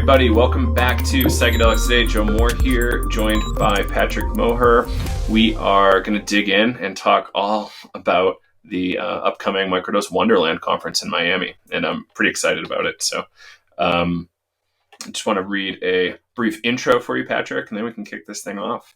everybody. Welcome back to Psychedelic today. Joe Moore here, joined by Patrick Moher. We are going to dig in and talk all about the upcoming Microdose Wonderland conference in Miami, and I'm pretty excited about it. So I just want to read a brief intro for you, Patrick, and then we can kick this thing off.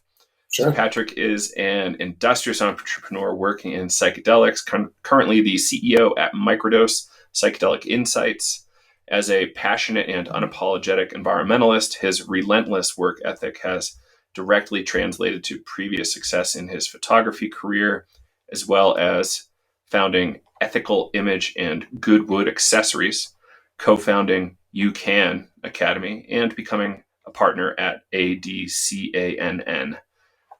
Sure. So Patrick is an industrious entrepreneur working in psychedelics, currently the CEO at Microdose, Psychedelic Insights. As a passionate and unapologetic environmentalist, his relentless work ethic has directly translated to previous success in his photography career, as well as founding Ethical Image and Goodwood Accessories, co-founding You Can Academy, and becoming a partner at ADCANN.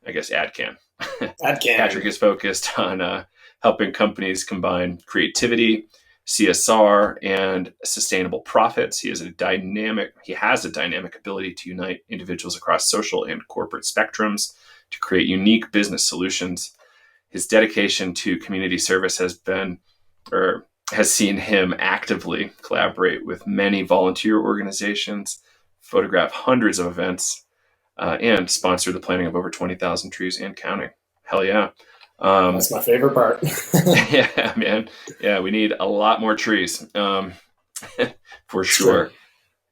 I guess AdCan. AdCan. Patrick is focused on helping companies combine creativity, CSR, and sustainable profits. He has a dynamic ability to unite individuals across social and corporate spectrums to create unique business solutions. His dedication to community service has seen him actively collaborate with many volunteer organizations, photograph hundreds of events, and sponsor the planting of over 20,000 trees and counting. Hell yeah. That's my favorite part. Yeah, man. Yeah, we need a lot more trees, for sure.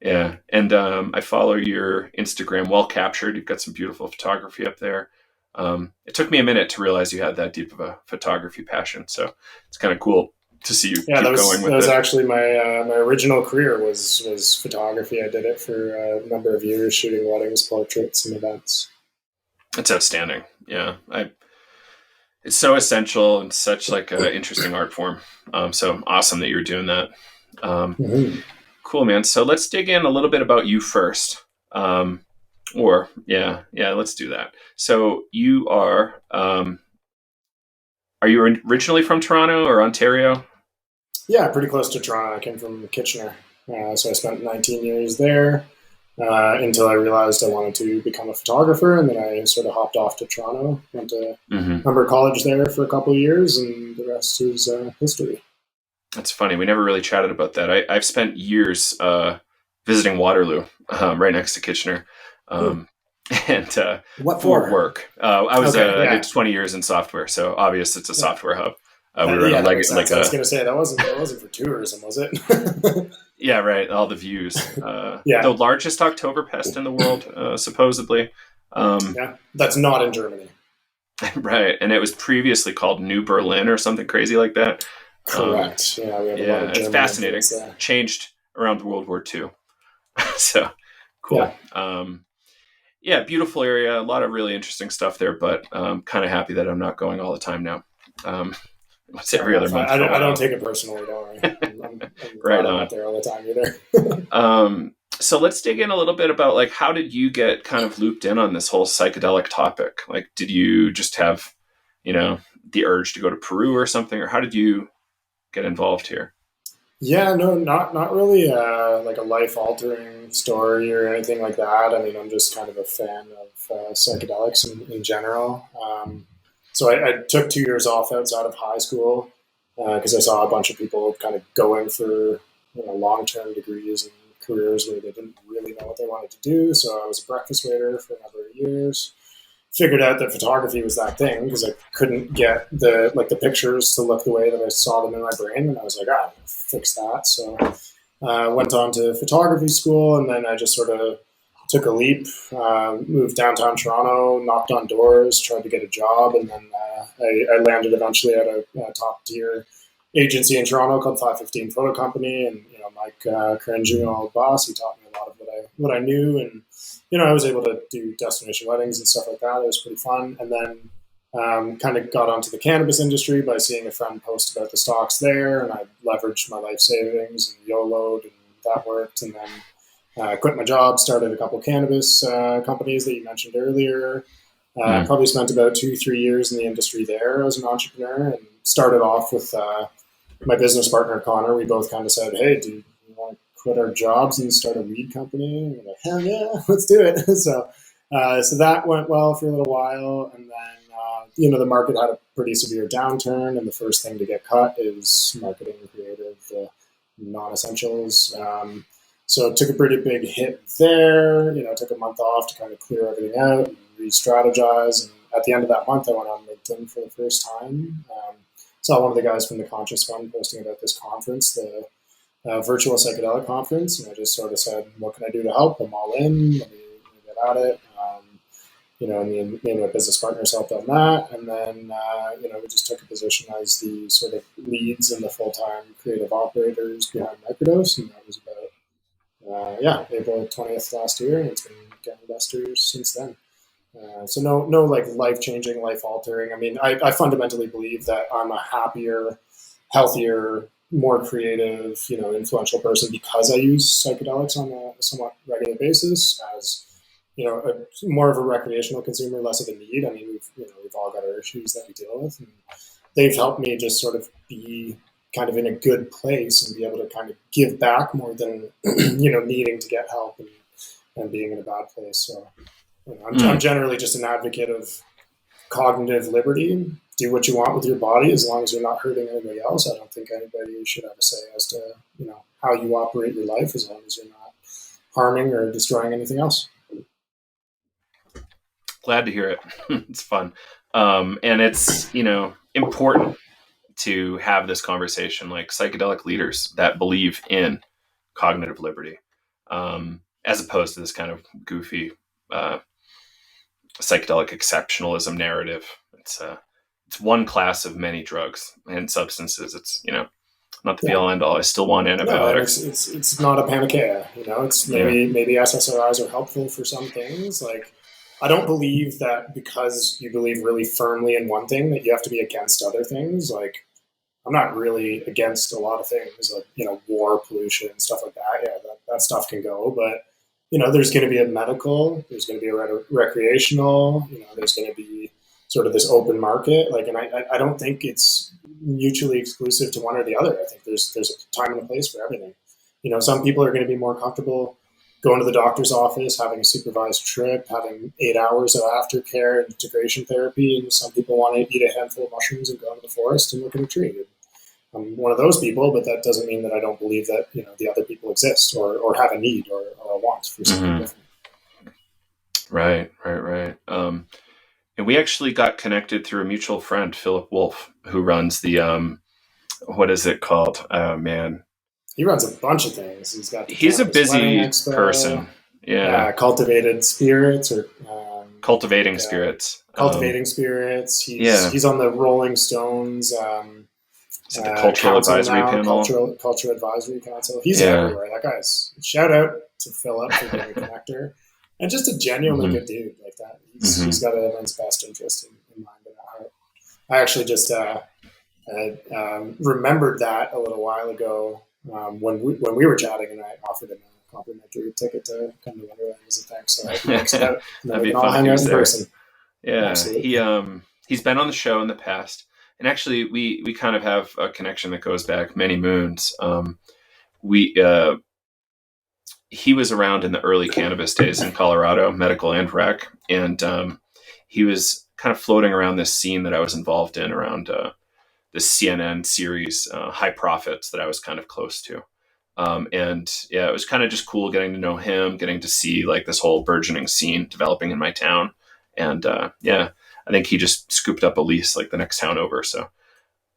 Yeah, and I follow your Instagram, well captured. You've got some beautiful photography up there. It took me a minute to realize you had that deep of a photography passion, so it's kind of cool to see you keep going with it. That was actually my original career was photography. I did it for a number of years, shooting weddings, portraits, and events. It's outstanding. Yeah, it's so essential and such like an interesting art form. So awesome that you're doing that. Cool, man. So let's dig in a little bit about you first. Let's do that. So you are you originally from Toronto or Ontario? Yeah, pretty close to Toronto. I came from Kitchener. So I spent 19 years there. Until I realized I wanted to become a photographer, and then I sort of hopped off to Toronto, went to Humber College there for a couple of years, and the rest is history. That's funny. We never really chatted about that. I've spent years visiting Waterloo, right next to Kitchener, and what for work. I did 20 years in software, so obvious it's a software hub. I was going to say that wasn't for tourism, was it? Yeah, right. All the views. The largest Oktoberfest in the world, supposedly. That's not in Germany. Right, and it was previously called New Berlin or something crazy like that. Correct. We have a lot of it's fascinating. Changed around World War II. So cool. Yeah. Beautiful area. A lot of really interesting stuff there, but I'm kind of happy that I'm not going all the time now. It's every other month. I don't take it personally, don't worry. I'm right on. Not there all the time either. So let's dig in a little bit about like how did you get kind of looped in on this whole psychedelic topic? Like, did you just have, the urge to go to Peru or something, or how did you get involved here? Yeah, no, not really like a life-altering story or anything like that. I mean, I'm just kind of a fan of psychedelics in general. So I took 2 years off outside of high school because I saw a bunch of people kind of going for long-term degrees and careers where they didn't really know what they wanted to do. So I was a breakfast waiter for a number of years. Figured out that photography was that thing because I couldn't get the pictures to look the way that I saw them in my brain, and I was like, I'll fix that. So I went on to photography school, and then I just sort of took a leap, moved downtown Toronto, knocked on doors, tried to get a job, and then I landed eventually at a top-tier agency in Toronto called 515 Photo Company, and Mike Cringe, old boss, he taught me a lot of what I knew, and I was able to do destination weddings and stuff like that. It was pretty fun, and then kind of got onto the cannabis industry by seeing a friend post about the stocks there, and I leveraged my life savings and YOLO'd, and that worked, and then quit my job, started a couple cannabis companies that you mentioned earlier. Probably spent about 2-3 years in the industry there as an entrepreneur, and started off with my business partner, Connor. We both kind of said, hey, do you want to quit our jobs and start a weed company? And we're like, hell yeah, let's do it. So that went well for a little while. And then, the market had a pretty severe downturn. And the first thing to get cut is marketing, creative, non-essentials. So it took a pretty big hit there. Took a month off to kind of clear everything out and re-strategize. And at the end of that month, I went on LinkedIn for the first time. Saw one of the guys from the Conscious Fund posting about this conference, the virtual psychedelic conference, and I just sort of said, "What can I do to help? I'm all in. Let me get at it." And me and my business partners helped on that, and then we just took a position as the sort of leads and the full-time creative operators behind Microdose, and that was about April 20th last year, and it's been getting investors since then. So no like life-changing, life-altering. I mean, I fundamentally believe that I'm a happier, healthier, more creative, influential person because I use psychedelics on a somewhat regular basis as, more of a recreational consumer, less of a need. I mean, we've all got our issues that we deal with, and they've helped me just sort of be kind of in a good place and be able to kind of give back more than, needing to get help and being in a bad place. So I'm generally just an advocate of cognitive liberty. Do what you want with your body as long as you're not hurting anybody else. I don't think anybody should have a say as to, how you operate your life as long as you're not harming or destroying anything else. Glad to hear it. It's fun. And it's, important to have this conversation, like psychedelic leaders that believe in cognitive liberty, as opposed to this kind of goofy psychedelic exceptionalism narrative. It's one class of many drugs and substances. It's, not the be all end all. I still want antibiotics. No, it's not a panacea. It's maybe SSRIs are helpful for some things. Like, I don't believe that because you believe really firmly in one thing that you have to be against other things. Like, I'm not really against a lot of things, like, war, pollution, stuff like that. Yeah, that stuff can go. But, there's going to be a medical, there's going to be a recreational, there's going to be sort of this open market. Like, and I don't think it's mutually exclusive to one or the other. I think there's a time and a place for everything. Some people are going to be more comfortable going to the doctor's office, having a supervised trip, having 8 hours of aftercare and integration therapy. And some people want to eat a handful of mushrooms and go into the forest and look at a tree. I'm one of those people, but that doesn't mean that I don't believe that, the other people exist or have a need or a want for something different. Right. And we actually got connected through a mutual friend, Philip Wolf, who runs the, what is it called? Oh, man. He runs a bunch of things. He's a busy person. Yeah. Cultivated Spirits or Cultivating Spirits. Cultivating Spirits. He's on the Rolling Stones. The Cultural Advisory Panel. Cultural Advisory Council. He's everywhere. That guy's, shout out to Philip for being a connector. And just a genuinely good dude like that. He's got everyone's best interest in mind and at heart. I actually just remembered that a little while ago when we were chatting, and I offered him a complimentary ticket to come to Wonderland as a thanks. So I think that that'd be all fun. hang out in person. Yeah, he's been on the show in the past, and actually we kind of have a connection that goes back many moons. He was around in the early cannabis days in Colorado, medical and rec, and he was kind of floating around this scene that I was involved in around the CNN series High Profits that I was kind of close to. It was kind of just cool getting to know him, getting to see like this whole burgeoning scene developing in my town. And I think he just scooped up a lease like the next town over. So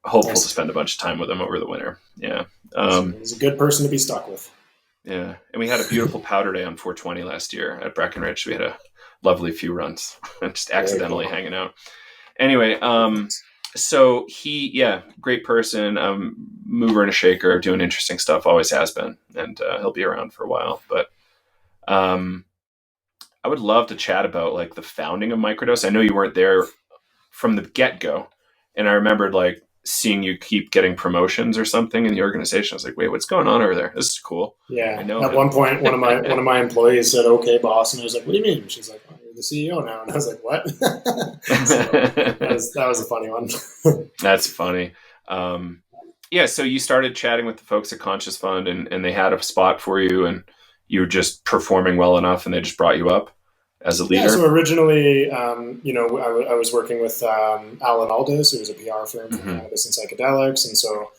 hopeful to spend a bunch of time with him over the winter. Yeah. He's a good person to be stuck with. Yeah. And we had a beautiful powder day on 420 last year at Breckenridge. We had a lovely few runs, just accidentally hanging out. Anyway, so great person, mover and a shaker, doing interesting stuff, always has been, and he'll be around for a while. But I would love to chat about like the founding of Microdose. I know you weren't there from the get-go, and I remembered like seeing you keep getting promotions or something in the organization. I was like, wait, what's going on over there? This is cool. Yeah. I know At one point, one of my employees said, "Okay, boss," and I was like, "What do you mean?" She's like, "Oh, you're the CEO now," and I was like, "What?" So that was a funny one. That's funny. So you started chatting with the folks at Conscious Fund, and they had a spot for you, and you were just performing well enough, and they just brought you up as a leader. Yeah, so originally, I was working with Alan Aldous, who was a PR firm for cannabis and psychedelics, and so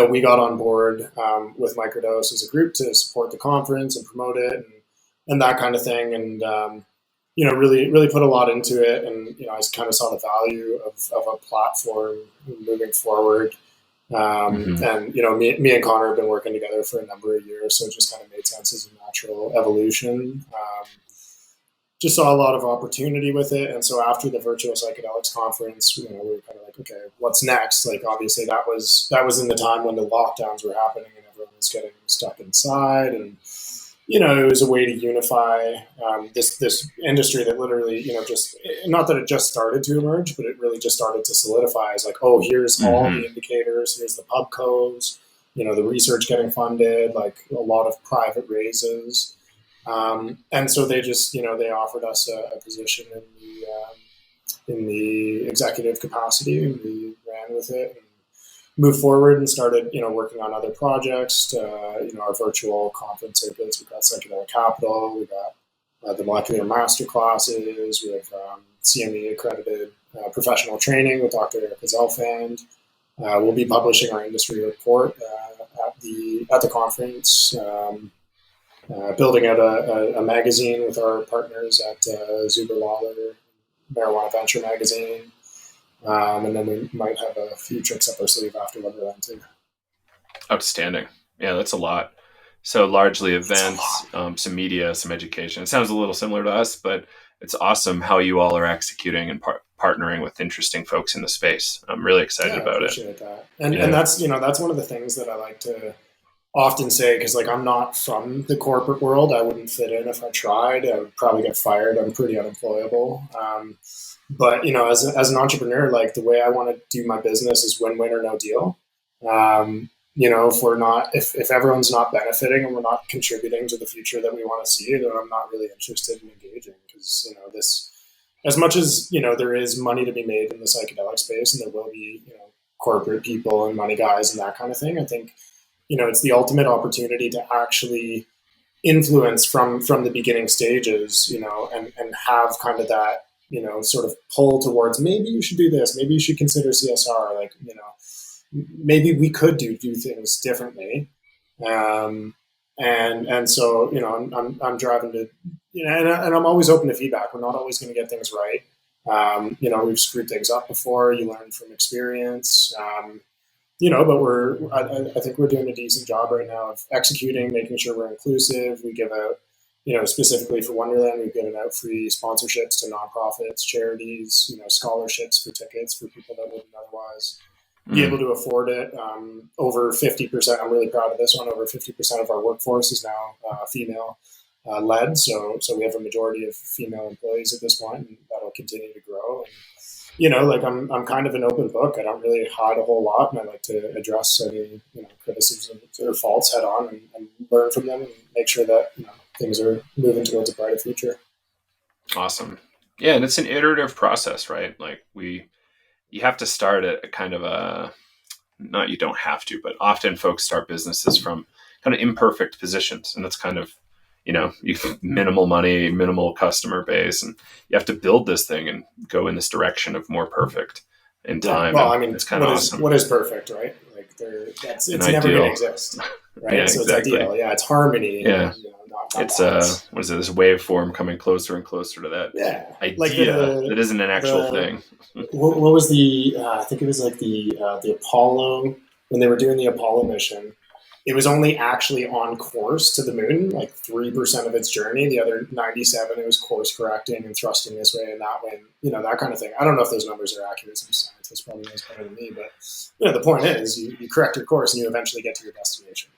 we got on board with Microdose as a group to support the conference and promote it and that kind of thing. And, really put a lot into it. And, I kind of saw the value of a platform moving forward. And, me and Connor have been working together for a number of years. So it just kind of made sense as a natural evolution. Just saw a lot of opportunity with it. And so after the virtual psychedelics conference, we were kind of like, okay, what's next? Like, obviously that was in the time when the lockdowns were happening and everyone was getting stuck inside. And, it was a way to unify this industry that literally, just, not that it just started to emerge, but it really just started to solidify as like, oh, here's all the indicators, here's the pubcos, the research getting funded, like a lot of private raises. And so they just, they offered us a position in the executive capacity, and we ran with it and moved forward and started, working on other projects. Our virtual conference circuits. We've got Psychedelic Capital. We got the molecular master classes. We have CME accredited professional training with Dr. Erica Zelfand. We'll be publishing our industry report at the conference. Building out a magazine with our partners at Zuber Lawler, Marijuana Venture Magazine. And then we might have a few tricks up our sleeve after Wonderland too. Outstanding. Yeah, that's a lot. So largely events, some media, some education. It sounds a little similar to us, but it's awesome how you all are executing and partnering with interesting folks in the space. I'm really excited about it. Appreciate that. And that's, that's one of the things that I like to often say, because like I'm not from the corporate world. I wouldn't fit in if I tried. I would probably get fired. I'm pretty unemployable. But as an entrepreneur, like the way I want to do my business is win-win or no deal. If everyone's not benefiting and we're not contributing to the future that we want to see, then I'm not really interested in engaging, because this, as much as there is money to be made in the psychedelic space, and there will be corporate people and money guys and that kind of thing. I think it's the ultimate opportunity to actually influence from the beginning stages, and have kind of that, sort of pull towards, maybe you should do this, maybe you should consider CSR, like, maybe we could do things differently. And so, I'm driving to, and I'm always open to feedback. We're not always going to get things right. We've screwed things up before. You learn from experience. But I think we're doing a decent job right now of executing, making sure we're inclusive. We give out, specifically for Wonderland, we've given out free sponsorships to nonprofits, charities, scholarships for tickets for people that wouldn't otherwise be able to afford it. Over 50%, I'm really proud of this one, over 50% of our workforce is now female led. So we have a majority of female employees at this point, and that'll continue to grow. And, I'm kind of an open book. I don't really hide a whole lot, and I like to address any, criticisms or faults head on and learn from them and make sure that, things are moving towards a brighter future. Awesome. Yeah. And it's an iterative process, right? Like you have to start at a kind of not, you don't have to, but often folks start businesses from kind of imperfect positions. And that's kind of, you minimal money, minimal customer base, and you have to build this thing and go in this direction of more perfect in time. Well, I mean, it's kind of awesome. What is perfect, right? Like it's never going to exist, right? Yeah, so exactly. It's ideal. Yeah, it's harmony. Yeah. Not it's what is it? This waveform coming closer and closer to that idea like that isn't an actual thing. What was the? I think it was like the Apollo, when they were doing the Apollo mission. It was only actually on course to the moon, like 3% of its journey. The other 97, it was course correcting and thrusting this way and that way, and, that kind of thing. I don't know if those numbers are accurate. Some scientists probably knows better than me, but the point is, you correct your course and you eventually get to your destination.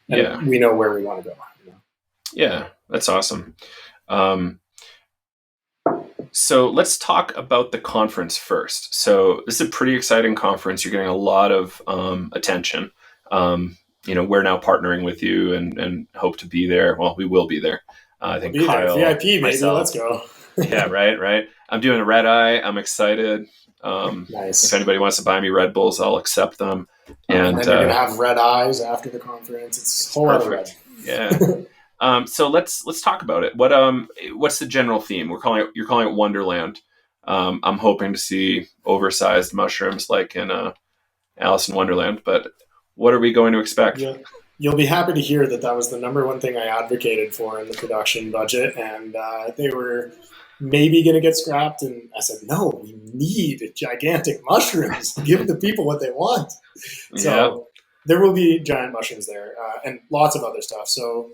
And we know where we want to go. Yeah, that's awesome. So let's talk about the conference first. So this is a pretty exciting conference. You're getting a lot of attention. We're now partnering with you and hope to be there. Well, we will be there. I think Kyle, VIP, maybe. Myself, let's go. Yeah, right. I'm doing a red eye. I'm excited. Nice. If anybody wants to buy me Red Bulls, I'll accept them. And then you're gonna have red eyes after the conference. It's a whole lot of red. Yeah. So let's talk about it. What's the general theme? You're calling it Wonderland. I'm hoping to see oversized mushrooms like in Alice in Wonderland, but What are we going to expect? Yeah. You'll be happy to hear that that was the number one thing I advocated for in the production budget, and they were maybe going to get scrapped, and I said, no, we need gigantic mushrooms. Give the people what they want. Yeah. So there will be giant mushrooms there, and lots of other stuff. So,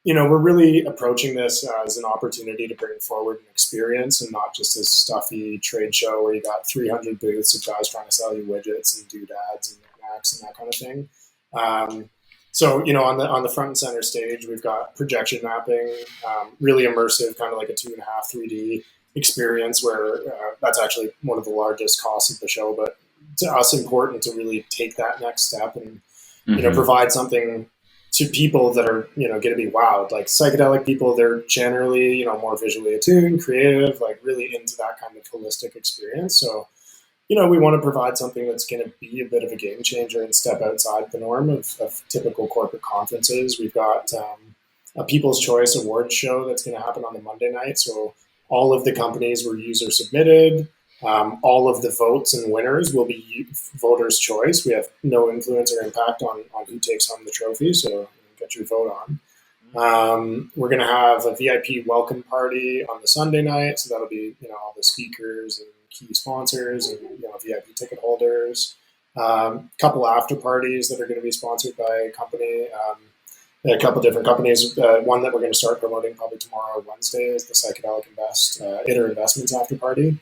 we're really approaching this as an opportunity to bring forward an experience and not just this stuffy trade show where you got 300 booths of guys trying to sell you widgets and doodads and knickknacks and that kind of thing. So, on the front and center stage, we've got projection mapping, really immersive, kind of like a 2.5 3D experience where that's actually one of the largest costs of the show, but to us important to really take that next step and, provide something to people that are, going to be wowed. Like psychedelic people, they're generally, more visually attuned, creative, like really into that kind of holistic experience. So, we want to provide something that's going to be a bit of a game changer and step outside the norm of typical corporate conferences. We've got a People's Choice Awards show that's going to happen on the Monday night. So all of the companies were user submitted. All of the votes and winners will be voters' choice. We have no influence or impact on who takes home the trophy. So get your vote on. We're going to have a VIP welcome party on the Sunday night. So that'll be, all the speakers and key sponsors and, VIP ticket holders. Couple after parties that are going to be sponsored by a company, a couple different companies. One that we're going to start promoting probably tomorrow or Wednesday is the Psychedelic Iter Investments after party.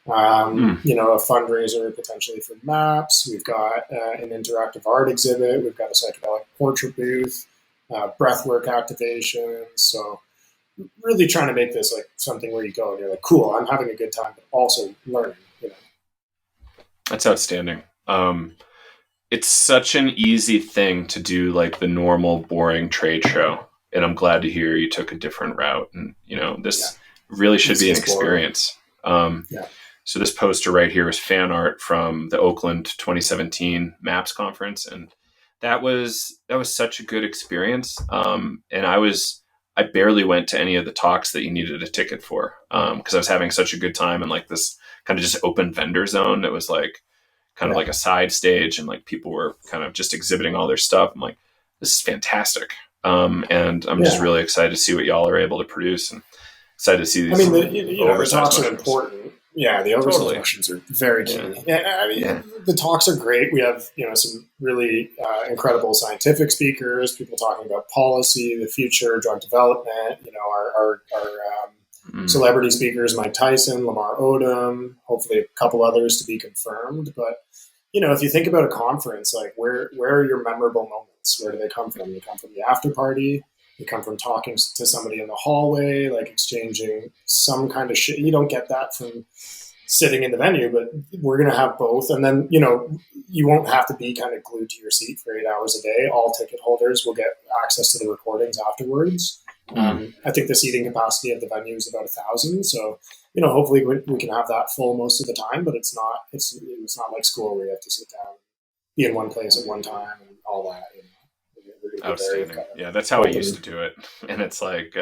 A fundraiser potentially for MAPS. We've got an interactive art exhibit. We've got a psychedelic portrait booth, breathwork activations. So really trying to make this like something where you go and you're like, cool, I'm having a good time, but also learning. That's outstanding. It's such an easy thing to do, like the normal boring trade show. And I'm glad to hear you took a different route. And, this really should be an experience. So this poster right here is fan art from the Oakland 2017 MAPS conference. And that was such a good experience. And I barely went to any of the talks that you needed a ticket for, because I was having such a good time in like this kind of just open vendor zone. It was like kind of like a side stage, and like people were kind of just exhibiting all their stuff. I'm like, this is fantastic. And I'm just really excited to see what y'all are able to produce, and excited to see these. I mean, the talks are important. Yeah, the oversized mushrooms are very key. The talks are great. We have some really incredible scientific speakers, people talking about policy, the future, drug development. Our celebrity speakers, Mike Tyson, Lamar Odom, hopefully a couple others to be confirmed. But if you think about a conference, like where are your memorable moments? Where do they come from? They come from the after party. They come from talking to somebody in the hallway, like exchanging some kind of shit. You don't get that from sitting in the venue, but we're going to have both. And then, you won't have to be kind of glued to your seat for 8 hours a day. All ticket holders will get access to the recordings afterwards. I think the seating capacity of the venue is about 1,000. So, hopefully we can have that full most of the time, but it's not like school where you have to sit down, be in one place at one time and all that. Outstanding. Yeah, that's how I used to do it. And it's like,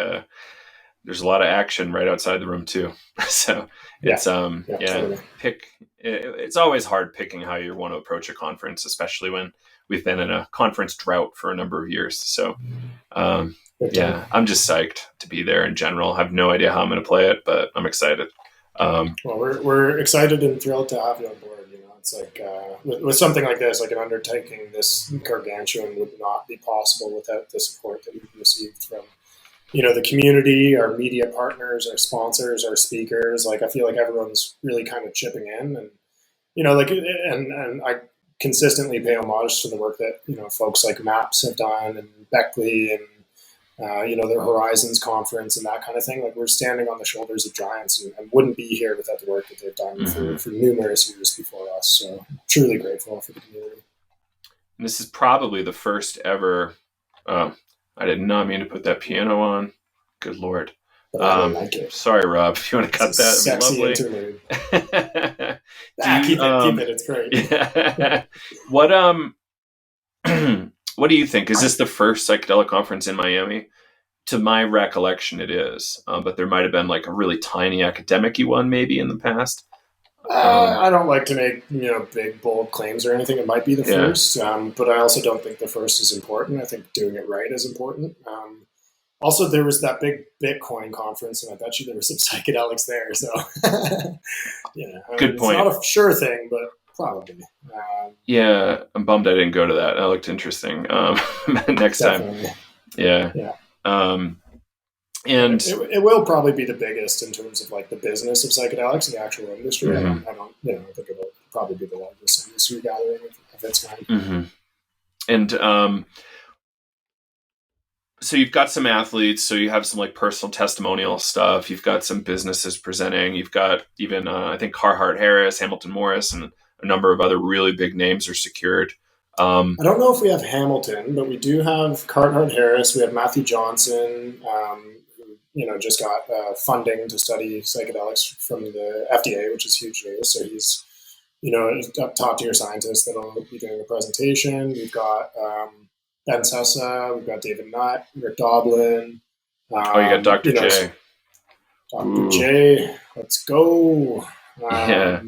there's a lot of action right outside the room too. So it's, totally. It's always hard picking how you want to approach a conference, especially when we've been in a conference drought for a number of years. So, I'm just psyched to be there in general. I have no idea how I'm going to play it, but I'm excited. Well, we're excited and thrilled to have you on board. It's like with something like this, like an undertaking this gargantuan would not be possible without the support that we've received from, the community, our media partners, our sponsors, our speakers. Like I feel like everyone's really kind of chipping in, and and I consistently pay homage to the work that folks like MAPS have done, and Beckley, and their Horizons conference and that kind of thing. Like we're standing on the shoulders of giants, and wouldn't be here without the work that they've done for numerous years before us. So truly grateful for the community. And this is probably the first ever. I did not mean to put that piano on. Good Lord. But I really like it. Sorry, Rob. If you want to cut that, sexy lovely. Interlude. Keep it. It's great. Yeah. What do you think? Is this the first psychedelic conference in Miami? To my recollection, it is. But there might have been like a really tiny academic-y one maybe in the past. I don't like to make big bold claims or anything. It might be the Yeah. first, but I also don't think the first is important. I think doing it right is important. Also, there was that big Bitcoin conference, and I bet you there were some psychedelics there. So, Good it's point. not a sure thing, but probably. Yeah, I'm bummed I didn't go to that. That looked interesting. Next Definitely. time. Yeah. Yeah. And it will probably be the biggest in terms of like the business of psychedelics and the actual industry. Mm-hmm. I don't think it will probably be the largest industry gathering of its kind. Mm-hmm. And so you've got some athletes, so you have some like personal testimonial stuff. You've got some businesses presenting. You've got even I think Carhartt Harris, Hamilton Morris, and a number of other really big names are secured. I don't know if we have Hamilton, but we do have Carhartt Harris. We have Matthew Johnson, who just got funding to study psychedelics from the FDA, which is huge news. So he's a top tier scientist that'll be doing a presentation. We've got Ben Sessa, we've got David Nutt, Rick Doblin. You got Dr. J. Dr. J, let's go. Yeah.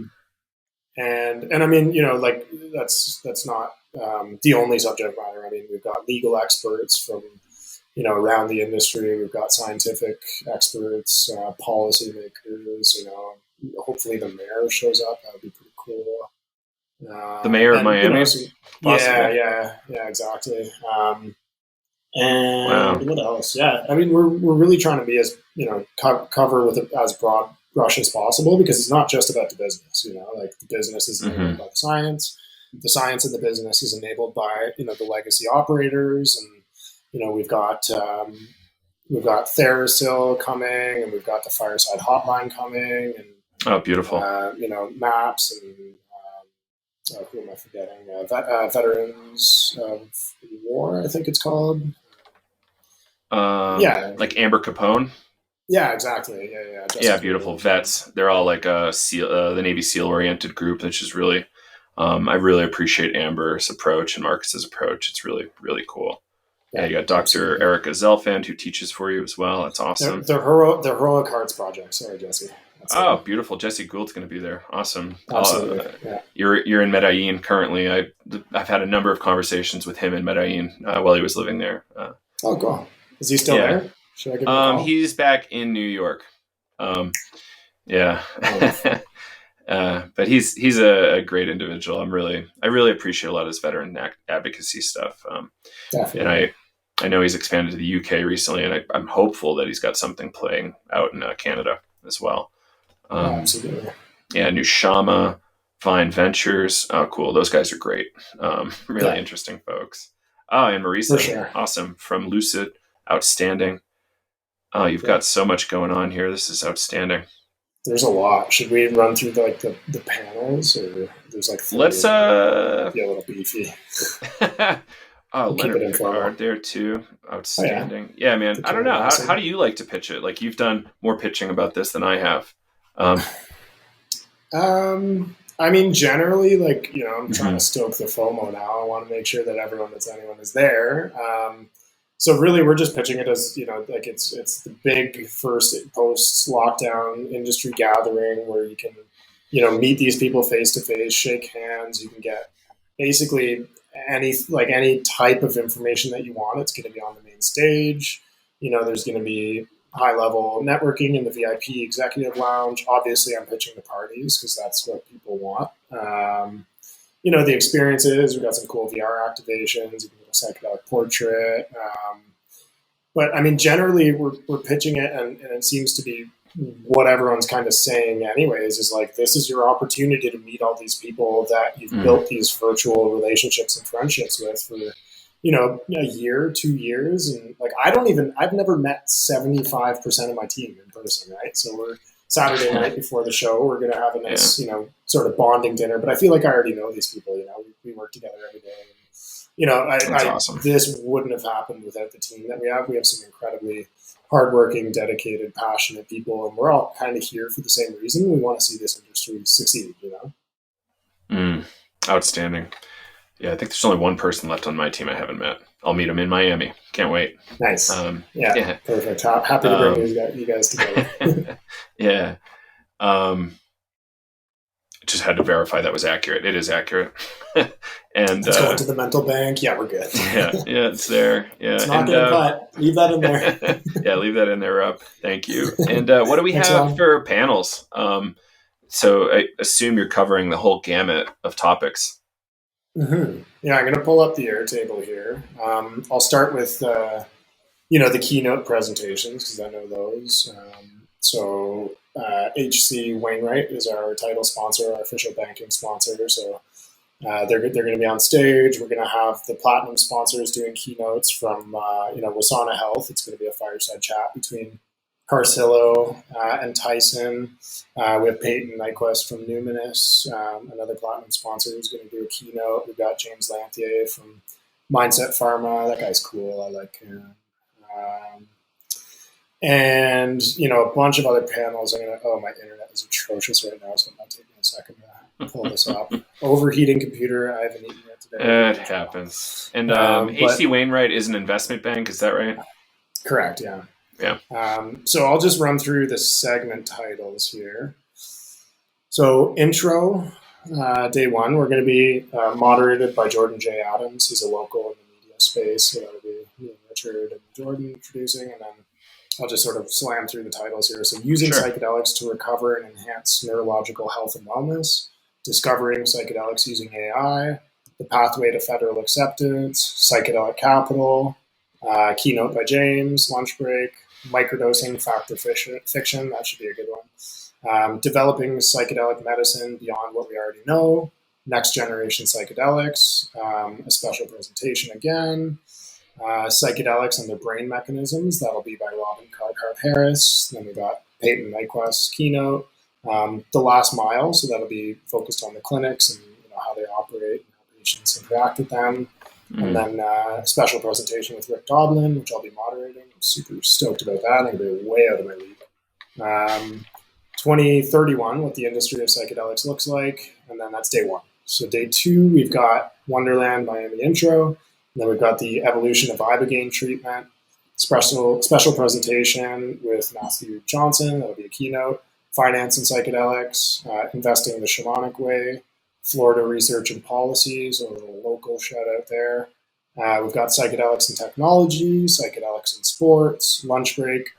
And I mean, like that's not the only subject matter. I mean, we've got legal experts from, around the industry. We've got scientific experts, policymakers, hopefully the mayor shows up. That would be pretty cool. The mayor of Miami? Yeah, exactly. And Wow. what else? Yeah, I mean, we're really trying to be as cover with as broad brush as possible, because it's not just about the business. Like the business is enabled by the science and the business is enabled by the legacy operators, and we've got TheraSil coming, and we've got the Fireside Hotline coming, and oh, beautiful. MAPS and. Who am I forgetting? Veterans of War, I think it's called. Like Amber Capone. Yeah, exactly. Yeah. Yeah, beautiful vets. They're all like a SEAL, the Navy SEAL oriented group, which is really, I really appreciate Amber's approach and Marcus's approach. It's really, really cool. Yeah, you got Dr. Erica Zelfand, who teaches for you as well. That's awesome. The Heroic Hearts Project. Sorry, Jesse. Beautiful. Jesse Gould's going to be there. Awesome. Absolutely. Yeah. You're in Medellin currently. I've had a number of conversations with him in Medellin while he was living there. Oh, cool. Is he still there? Should I give him a call? He's back in New York. Yeah. But he's a great individual. I really appreciate a lot of his veteran advocacy stuff. Definitely. And I know he's expanded to the UK recently, and I'm hopeful that he's got something playing out in Canada as well. Absolutely. Yeah, Nushama, Vine Ventures. Oh, cool. Those guys are great. Really interesting folks. Oh, and Marisa. Sure. Awesome. From Lucid. Outstanding. Oh, you've got so much going on here. This is outstanding. There's a lot. Should we run through the panels, or there's like let's be a little beefy. Leonard Picard there too. Outstanding. Oh, yeah, man. I don't know. How do you like to pitch it? Like, you've done more pitching about this than I have. I mean, generally, I'm trying to stoke the FOMO now. I want to make sure that anyone is there. So really, we're just pitching it as, it's the big first post-lockdown industry gathering where you can, meet these people face to face, shake hands. You can get basically any type of information that you want. It's going to be on the main stage. There's going to be high-level networking in the VIP executive lounge. Obviously, I'm pitching the parties because that's what people want. The experiences, we've got some cool VR activations. You can get a psychedelic portrait. But, I mean, generally, we're pitching it, and it seems to be what everyone's kind of saying anyways, is like, this is your opportunity to meet all these people that you've built these virtual relationships and friendships with for a year, 2 years. And I've never met 75% of my team in person, right? So we're Saturday night before the show, we're going to have a nice, sort of bonding dinner. But I feel like I already know these people, we work together every day. And, awesome. This wouldn't have happened without the team that we have. We have some incredibly hardworking, dedicated, passionate people, and we're all kind of here for the same reason. We want to see this industry succeed, Outstanding. Yeah, I think there's only one person left on my team I haven't met. I'll meet him in Miami. Can't wait. Nice. Perfect. Happy to bring you guys together. Yeah. Just had to verify that was accurate. It is accurate. And Let's go into the mental bank. Yeah, we're good. yeah, it's there. Yeah, it's not getting cut. Leave that in there. Yeah, leave that in there, Rob. Thank you. And what do we Thanks, have Rob. for panels? So I assume you're covering the whole gamut of topics. Mm-hmm. Yeah, I'm going to pull up the Airtable here. I'll start with the keynote presentations because I know those. So HC Wainwright is our title sponsor, our official banking sponsor. So they're going to be on stage. We're going to have the platinum sponsors doing keynotes from Wasana Health. It's going to be a fireside chat between Carcillo and Tyson. We have Peyton Nyquist from Numinous, another platinum sponsor who's going to do a keynote. We've got James Lantier from Mindset Pharma. That guy's cool. I like him. And a bunch of other panels. My internet is atrocious right now, so it might take me a second to pull this up. Overheating computer. I haven't eaten yet today. It happens. And HC Wainwright is an investment bank. Is that right? Correct. Yeah. Yeah. So I'll just run through the segment titles here. So intro, day one, we're going to be moderated by Jordan J. Adams. He's a local in the media space. So that'll be me and Richard and Jordan introducing, and then I'll just sort of slam through the titles here. So using psychedelics to recover and enhance neurological health and wellness, discovering psychedelics using AI, the pathway to federal acceptance, psychedelic capital, keynote by James, lunch break, microdosing, fact or fiction, that should be a good one. Developing psychedelic medicine beyond what we already know, next generation psychedelics, a special presentation again, psychedelics and their brain mechanisms, that'll be by Robin Carhart-Harris. Then we got Peyton Nyquist's keynote, the last mile, so that'll be focused on the clinics and how they operate and how patients interact with them. And then a special presentation with Rick Doblin, which I'll be moderating. I'm super stoked about that. I'm going to be way out of my league. 2031, what the industry of psychedelics looks like. And then that's day one. So day two, we've got Wonderland Miami intro. And then we've got the evolution of ibogaine treatment. Special presentation with Matthew Johnson. That'll be a keynote. Finance and psychedelics. Investing the shamanic way. Florida Research and Policy, so a little local shout out there. We've got psychedelics and technology, psychedelics and sports, lunch break,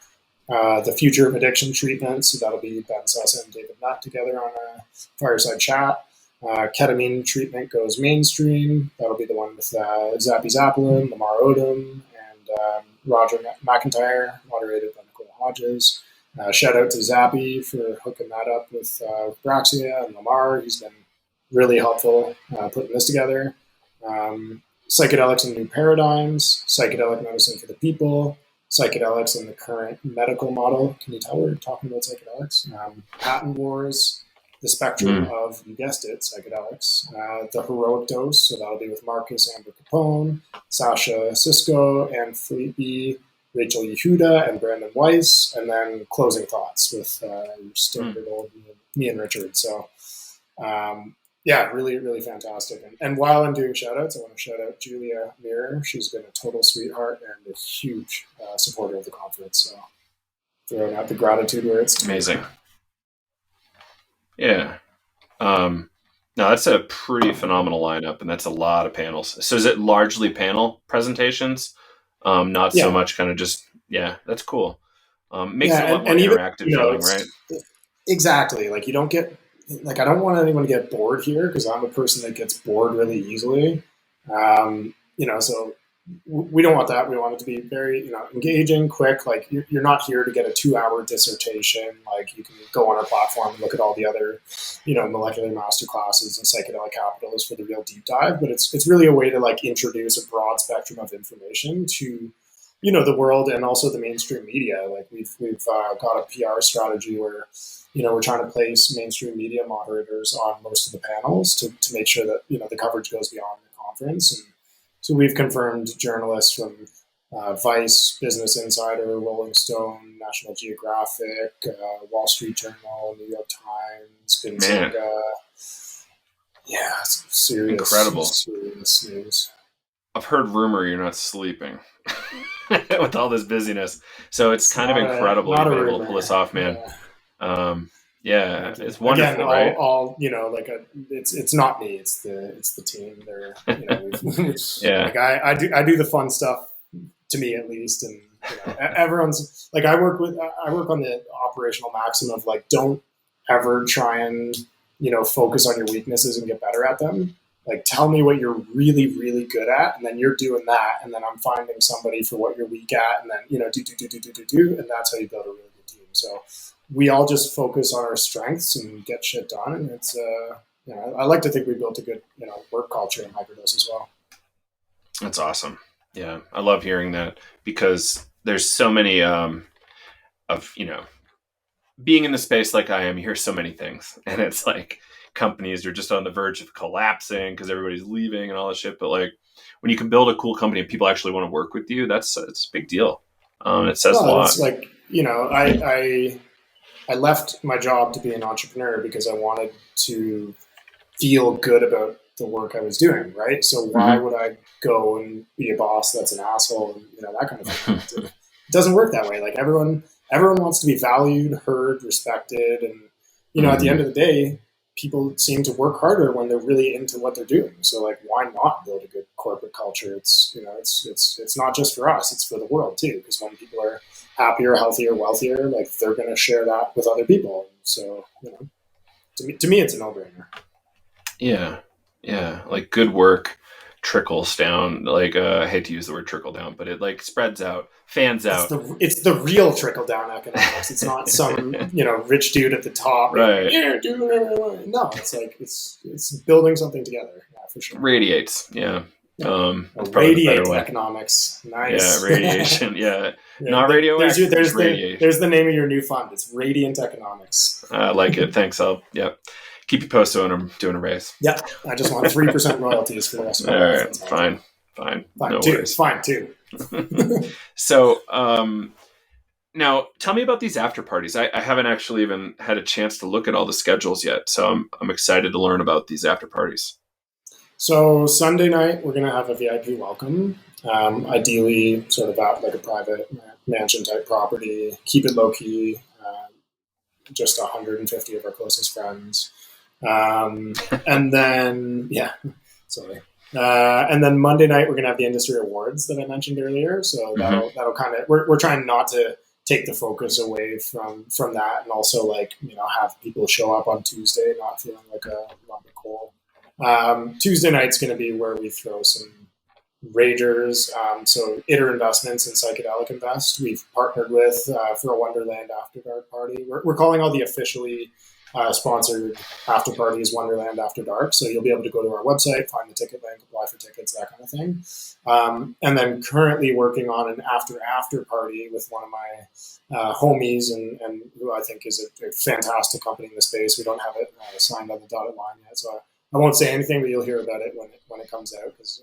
the future of addiction treatment, so that'll be Ben Sessa and David Nutt together on a fireside chat. Ketamine treatment goes mainstream, that'll be the one with Zappy Zappalin, Lamar Odom, and Roger McIntyre, moderated by Nicole Hodges. Shout out to Zappy for hooking that up with Braxia and Lamar. He's been really helpful putting this together. Psychedelics and new paradigms, psychedelic medicine for the people, psychedelics in the current medical model. Can you tell we're talking about psychedelics? Patent wars, the spectrum of, you guessed it, psychedelics. The heroic dose, so that'll be with Marcus Amber Capone, Sasha Cisco, and Felipe, Rachel Yehuda, and Brandon Weiss, and then closing thoughts with standard old me and Richard. So yeah, really, really fantastic. And while I'm doing shout outs, I want to shout out Julia Mirror. She's been a total sweetheart and a huge supporter of the conference. So throwing out the gratitude where it's due. Amazing. Yeah. No, that's a pretty phenomenal lineup, and that's a lot of panels. So is it largely panel presentations? Not so much kind of just, that's cool. Makes it a lot more interactive feeling, right? Exactly. Like you don't get, I don't want anyone to get bored here because I'm a person that gets bored really easily. So we don't want that. We want it to be very, engaging, quick. Like you're not here to get a 2-hour dissertation. Like you can go on our platform and look at all the other, molecular master classes and psychedelic capitals for the real deep dive. But it's really a way to introduce a broad spectrum of information to, the world and also the mainstream media. Like we've got a PR strategy where, we're trying to place mainstream media moderators on most of the panels to make sure that, the coverage goes beyond the conference. And so we've confirmed journalists from Vice, Business Insider, Rolling Stone, National Geographic, Wall Street Journal, New York Times, Benzinga. Yeah, some serious news. I've heard rumor you're not sleeping with all this busyness. So it's kind of incredible you've been able to pull this off, man. Yeah, it's wonderful, Again, right? all it's not me. It's the team. They're Yeah. like I do the fun stuff, to me at least, and everyone's like I work on the operational maxim of like, don't ever try and focus on your weaknesses and get better at them. Like, tell me what you're really, really good at, and then you're doing that, and then I'm finding somebody for what you're weak at, and then do, and that's how you build a really good team. So we all just focus on our strengths and get shit done, and it's I like to think we built a good work culture in Microdose as well. That's awesome. Yeah, I love hearing that, because there's so many of being in the space like I am, you hear so many things, and it's like companies are just on the verge of collapsing because everybody's leaving and all this shit. But like, when you can build a cool company and people actually want to work with you, it's a big deal. It says a lot. It's like, I left my job to be an entrepreneur because I wanted to feel good about the work I was doing, right? So why would I go and be a boss that's an asshole and that kind of thing? It doesn't work that way. Like, everyone wants to be valued, heard, respected, and at the end of the day, people seem to work harder when they're really into what they're doing. So like, why not build a good corporate culture? It's it's not just for us; it's for the world too. Because when people are happier, healthier, wealthier, like, they're going to share that with other people. So to me, it's a no-brainer. Yeah, like, good work trickles down. Like, I hate to use the word trickle down, but it like spreads out, fans out. It's the real trickle down economics. It's not some rich dude at the top. Right. Yeah, do whatever you want. No, it's like it's building something together. Yeah, for sure. Radiates. Yeah. Radiate economics. Nice. Yeah, radiation. Yeah. Not radioactive. There's the name of your new fund. It's Radiant Economics. I like it. Thanks. I'll keep you posted when I'm doing a raise. Yeah, I just want 3% royalties for the rest of my life. All right, fine. No too. worries. It's fine too. So, now tell me about these after parties. I haven't actually even had a chance to look at all the schedules yet, so I'm excited to learn about these after parties. So Sunday night, we're going to have a VIP welcome. Ideally, sort of at like a private mansion type property. Keep it low key. Just 150 of our closest friends. And then, and then Monday night, we're going to have the industry awards that I mentioned earlier. So that'll kind of, we're trying not to take the focus away from that, and also like, have people show up on Tuesday, not feeling like a lump of coal. Tuesday night's going to be where we throw some ragers. So ITER Investments and Psychedelic Invest, we've partnered with for a Wonderland After Dark party. We're calling all the officially sponsored after parties Wonderland After Dark. So you'll be able to go to our website, find the ticket link, apply for tickets, that kind of thing. And then currently working on an after party with one of my homies, and who I think is a fantastic company in the space. We don't have it signed on the dotted line yet, so I won't say anything, but you'll hear about it when it comes out, because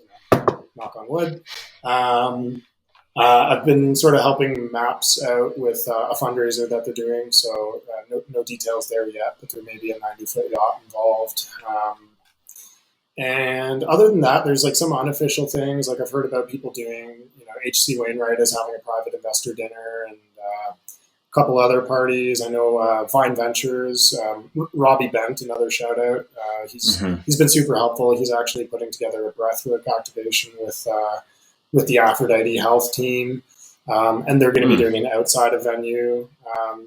knock on wood. I've been sort of helping MAPS out with a fundraiser that they're doing, so no details there yet, but there may be a 90-foot yacht involved. And other than that, there's like some unofficial things. Like, I've heard about people doing, HC Wainwright is having a private investor dinner, and a couple other parties. I know Vine Ventures, Robbie Bent, another shout out. He's been super helpful. He's actually putting together a breathwork activation with the Aphrodite Health team, and they're going to be doing an outside of venue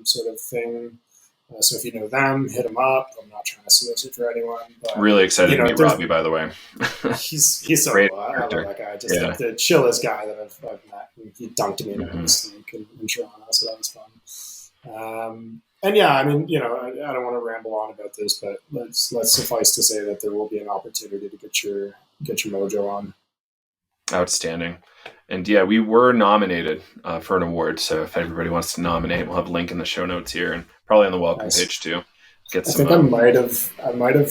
sort of thing. So if you know them, hit them up. I'm not trying to solicit for anyone. But, really excited to meet Robbie, by the way. he's so cool. I love that guy. Just like the chillest guy that I've met. He dunked me in a sneak in Toronto, so that was fun. And yeah, I mean, I don't want to ramble on about this, but let's suffice to say that there will be an opportunity to get your mojo on. Outstanding. And yeah, we were nominated for an award. So if everybody wants to nominate, we'll have a link in the show notes here, and probably on the welcome page too. I think I might have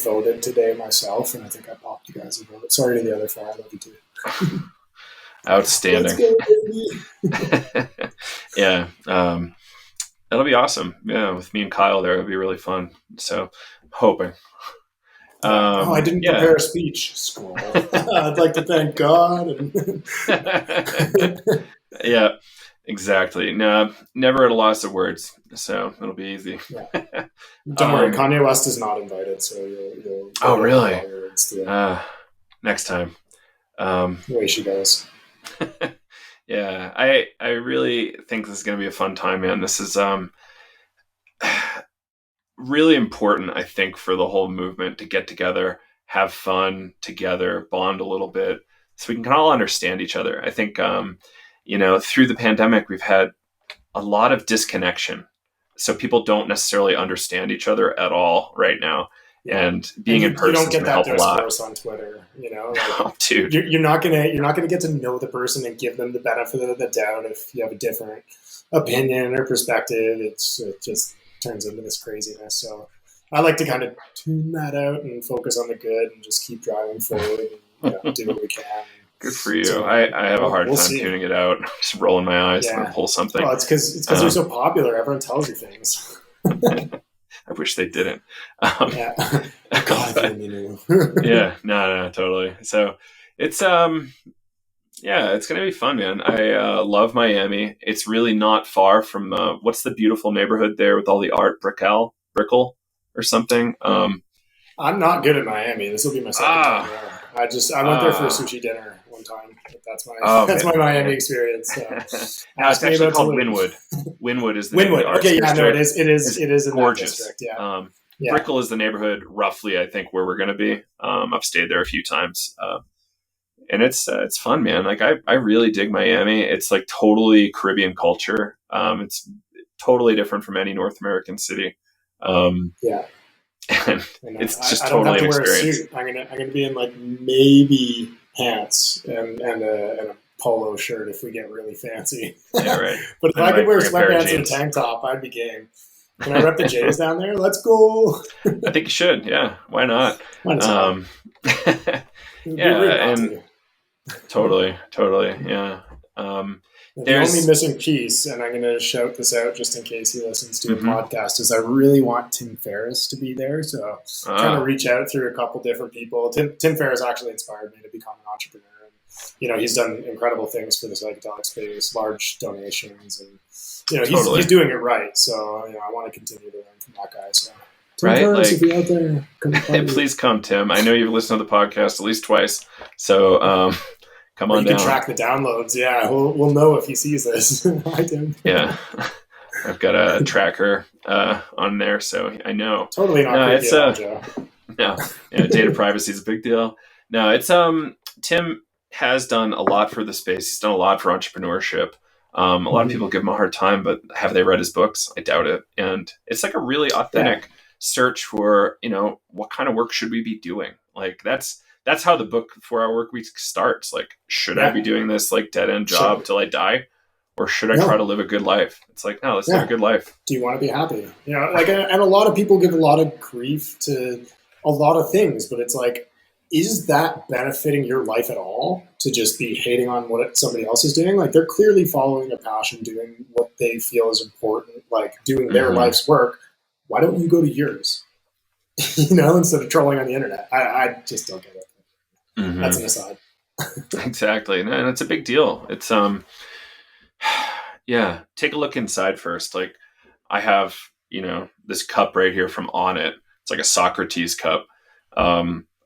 voted today myself, and I think I popped you guys a vote. Sorry to the other 4, I love you too. Outstanding. Let's go, baby. Yeah. That'll be awesome. Yeah, with me and Kyle there, it'll be really fun. So, hoping. I didn't prepare a speech. Scroll. I'd like to thank God. Yeah. Exactly. No, never at a loss of words. So it'll be easy. Yeah. Don't worry, Kanye West is not invited, so you'll oh, really? Next time. The way she goes. Yeah, I really think this is going to be a fun time, man. This is really important, I think, for the whole movement to get together, have fun together, bond a little bit, so we can all understand each other. I think, through the pandemic, we've had a lot of disconnection. So people don't necessarily understand each other at all right now. Yeah. And being in person, you don't get that discourse on Twitter. Dude, you're not gonna get to know the person and give them the benefit of the doubt if you have a different opinion or perspective. It just turns into this craziness. So I like to kind of tune that out and focus on the good and just keep driving forward and do what we can. Good for you. So, I have a hard time tuning it out. Just rolling my eyes and pull something. Well, it's because you're so popular. Everyone tells you things. I wish they didn't. Yeah. God, if you knew. Yeah. No, totally. So it's it's gonna be fun, man. I love Miami. It's really not far from what's the beautiful neighborhood there with all the art, Brickell or something. I'm not good at Miami. This will be my second time there. I went there for a sushi dinner one time. That's my Miami experience. So. No, it's actually called Wynwood. Wynwood is the name of the arts district. No, it is in gorgeous. That district, yeah. Brickell is the neighborhood roughly, I think, where we're going to be. I've stayed there a few times, and it's fun, man. Like I really dig Miami. It's like totally Caribbean culture. It's totally different from any North American city. And it's just totally an experience. I'm gonna be in like maybe pants and a polo shirt if we get really fancy. Yeah, right. But if I could wear sweatpants and a tank top, I'd be game. Can I rep the Jays down there? Let's go. I think you should. Yeah, why not? Yeah, and totally. Yeah. The only missing piece, and I'm going to shout this out just in case he listens to the podcast, is I really want Tim Ferriss to be there. So I'm trying to reach out through a couple different people. Tim Ferriss actually inspired me to become an entrepreneur. And, he's done incredible things for the psychedelic space, large donations, and he's doing it right. So I want to continue to learn from that guy. So Tim Ferriss, if you're out there, please come, Tim. I know you've listened to the podcast at least twice. So come on down. You can track the downloads. Yeah, we'll know if he sees this. Hi, Tim. Yeah, I've got a tracker on there, so I know. Totally not. Joe. No, data privacy is a big deal. No, it's Tim has done a lot for the space. He's done a lot for entrepreneurship. A lot of people give him a hard time, but have they read his books? I doubt it. And it's like a really authentic search for what kind of work should we be doing? Like that's how the book 4 Hour Work Week starts. Like, should I be doing this like dead end job till I die? Or should I try to live a good life? It's like, no, let's live a good life. Do you want to be happy? And a lot of people give a lot of grief to a lot of things, but it's like, is that benefiting your life at all to just be hating on what somebody else is doing? Like, they're clearly following a passion, doing what they feel is important, like doing their life's work. Why don't you go to yours? Instead of trolling on the internet. I just don't get it. That's an aside. Exactly. And it's a big deal. It's take a look inside first. Like, I have this cup right here from On It. It's like a Socrates cup.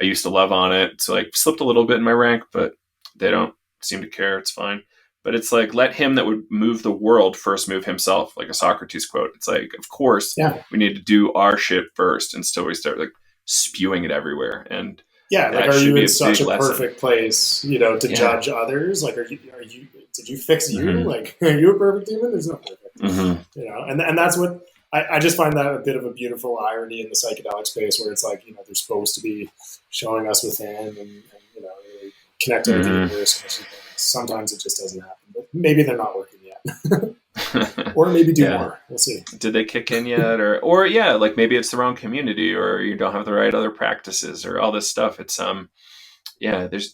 I used to love On It. It's like slipped a little bit in my rank, but they don't seem to care. It's fine. But it's like, let him that would move the world first move himself, like a Socrates quote. It's like, of course, we need to do our shit first until we start like spewing it everywhere. And are you in such a perfect place, to judge others? Like, did you fix you? Like, are you a perfect human? There's no perfect, and that's what I just find that a bit of a beautiful irony in the psychedelic space, where it's like, they're supposed to be showing us within and really connecting with the universe. And sometimes it just doesn't happen, but maybe they're not working yet. Or maybe do more. We'll see. Did they kick in yet? Or like maybe it's the wrong community, or you don't have the right other practices, or all this stuff. It's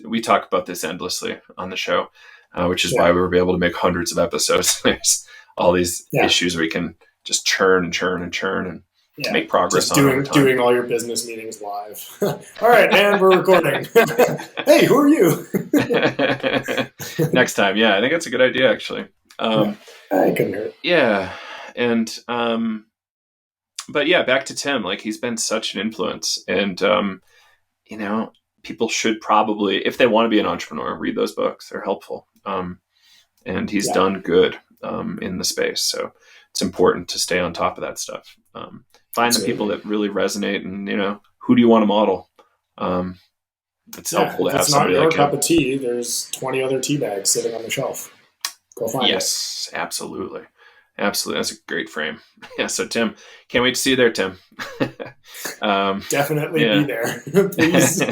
we talk about this endlessly on the show, which is why we were able to make hundreds of episodes. There's all these issues where we can just churn and make progress just doing all your business meetings live. All right, and we're recording. Hey, who are you? Next time. Yeah, I think that's a good idea, actually. It couldn't hurt. Yeah. And, but yeah, back to Tim, like he's been such an influence, and, you know, people should probably, if they want to be an entrepreneur, read those books. They're helpful. And he's done good, in the space. So it's important to stay on top of that stuff. Find the people that really resonate, and, you know, who do you want to model? It's helpful to have somebody like him. If it's not your cup of tea, there's 20 other tea bags sitting on the shelf. Go find it. Yes, absolutely. Absolutely. That's a great frame. Yeah. So Tim, can't wait to see you there, Tim. Definitely be there. Please.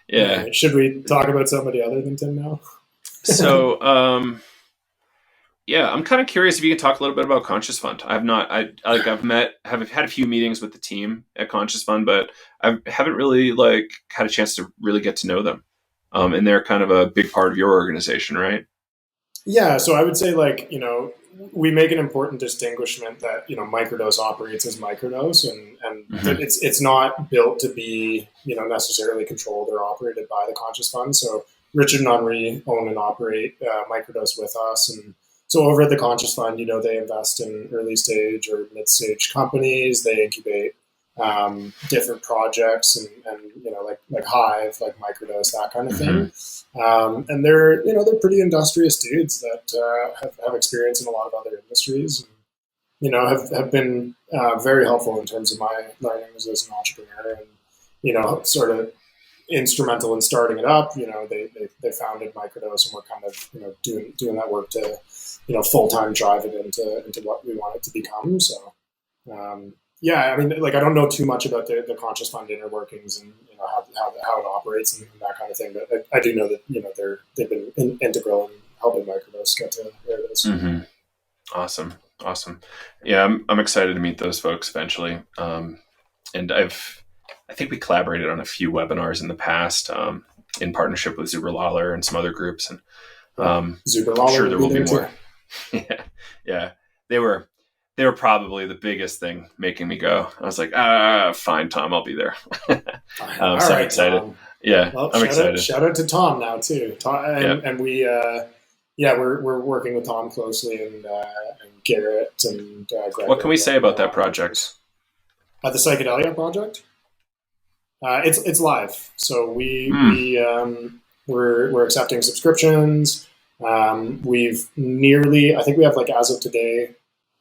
Yeah. Should we talk about somebody other than Tim now? So, yeah, I'm kind of curious if you can talk a little bit about Conscious Fund. I've had a few meetings with the team at Conscious Fund, but I haven't really had a chance to really get to know them. And they're kind of a big part of your organization, right? Yeah. So I would say, we make an important distinguishment that, Microdose operates as Microdose, and it's not built to be, necessarily controlled or operated by the Conscious Fund. So Richard and Henri own and operate Microdose with us. And so over at the Conscious Fund, they invest in early stage or mid stage companies. They incubate different projects and like Hive, like Microdose, that kind of thing. And they're pretty industrious dudes that have experience in a lot of other industries, and have been very helpful in terms of my learnings as an entrepreneur, and sort of instrumental in starting it up. They founded Microdose, and we're kind of doing that work to full-time drive it into what we want it to become. So yeah, I mean, I don't know too much about the Conscious Fund inner workings and how it operates and that kind of thing, but I do know that they've been integral in helping Microdose get to where it is. Mm-hmm. Awesome. Yeah, I'm excited to meet those folks eventually. And I think we collaborated on a few webinars in the past, in partnership with Zuber Lawler and some other groups, and Zuber Lawler, I'm sure there will be more. Yeah, they were probably the biggest thing making me go. I was like, fine, Tom, I'll be there. I'm excited. Tom. Yeah, well, I'm excited. Shout out to Tom now too. Tom, and we, we're working with Tom closely, and Garrett and Greg. What can we say about that project? The Psychedelic project? It's live. So we're accepting subscriptions. We've I think we have as of today,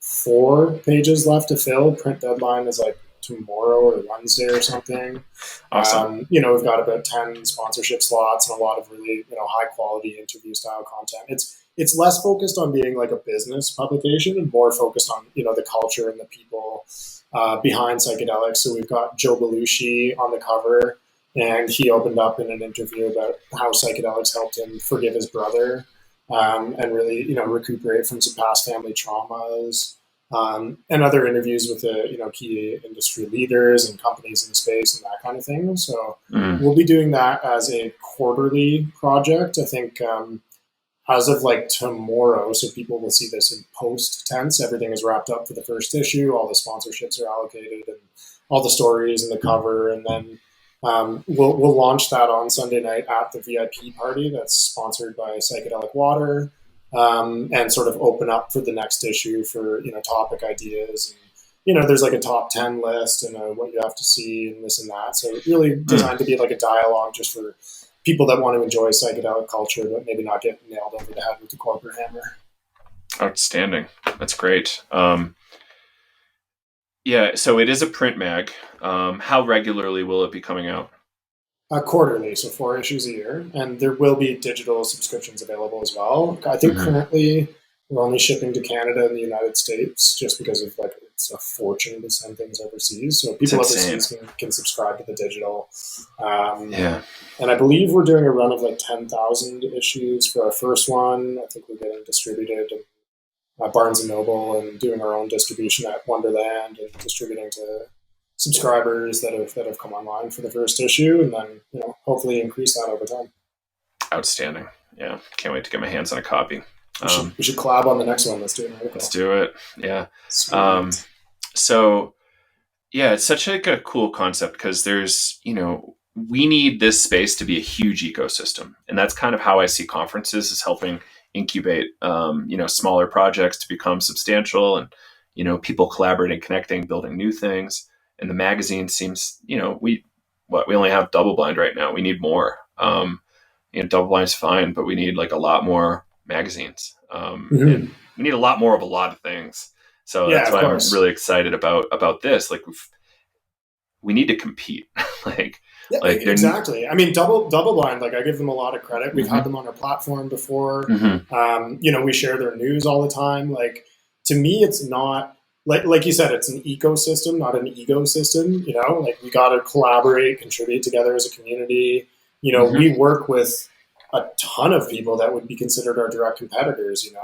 4 pages left to fill. Print deadline is tomorrow or Wednesday or something. Awesome. We've got about 10 sponsorship slots and a lot of really, high quality interview style content. It's less focused on being a business publication and more focused on, the culture and the people behind psychedelics. So we've got Joe Belushi on the cover, and he opened up in an interview about how psychedelics helped him forgive his brother, and really, recuperate from some past family traumas. And other interviews with the key industry leaders and companies in the space and that kind of thing. So we'll be doing that as a quarterly project. I think as of tomorrow, so people will see this in post tense. Everything is wrapped up for the first issue. All the sponsorships are allocated, and all the stories and the cover, and then we'll launch that on Sunday night at the VIP party that's sponsored by Psychedelic Water. And sort of open up for the next issue for, topic ideas. And, there's a top 10 list and what you have to see and this and that. So really designed to be a dialogue just for people that want to enjoy psychedelic culture, but maybe not get nailed over the head with the corporate hammer. Outstanding. That's great. Yeah. So it is a print mag. How regularly will it be coming out? Quarterly, so 4 issues a year, and there will be digital subscriptions available as well. I think currently we're only shipping to Canada and the United States just because of it's a fortune to send things overseas. So people overseas can subscribe to the digital. And I believe we're doing a run of 10,000 issues for our first one. I think we're getting distributed at Barnes and Noble, and doing our own distribution at Wonderland, and distributing to subscribers that have come online for the first issue, and then hopefully increase that over time. Outstanding. Yeah, can't wait to get my hands on a copy. We should collab on the next one. Let's do an article. Let's do it. Yeah. So yeah, it's such a cool concept, because there's we need this space to be a huge ecosystem, and that's kind of how I see conferences, is helping incubate, smaller projects to become substantial, and, people collaborating, connecting, building new things. And the magazine seems, we only have Double Blind right now. We need more. Double Blind is fine, but we need like a lot more magazines. And we need a lot more of a lot of things. So that's why I'm really excited about this. Like we need to compete. Exactly. I mean, Double Blind, like I give them a lot of credit. We've had them on our platform before. We share their news all the time. Like to me, it's not like you said, it's an ecosystem, not an ecosystem. Like we got to collaborate, contribute together as a community. We work with a ton of people that would be considered our direct competitors, and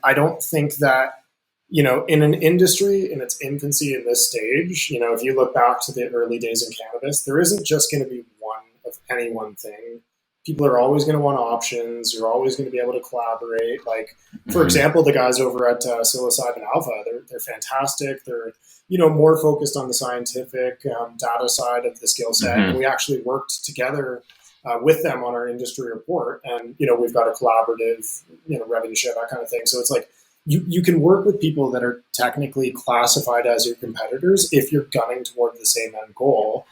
I don't think that, in an industry in its infancy in this stage, if you look back to the early days in cannabis, there isn't just going to be one of any one thing. People are always going to want options. You're always going to be able to collaborate. Like, for example, the guys over at Psilocybin Alpha, they're fantastic. They're, more focused on the scientific data side of the skill set. And we actually worked together with them on our industry report. And, we've got a collaborative, revenue share, that kind of thing. So it's like, you can work with people that are technically classified as your competitors if you're gunning toward the same end goal.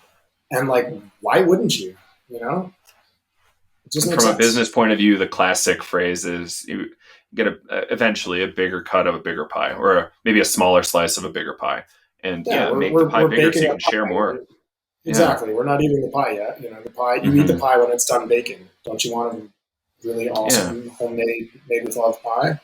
And like, why wouldn't you, From a business point of view, the classic phrase is you get eventually a bigger cut of a bigger pie, or maybe a smaller slice of a bigger pie, and make the pie bigger so you can share more. Exactly. Yeah. We're not eating the pie yet. The pie, you eat the pie when it's done baking. Don't you want a really awesome homemade, made with love pie?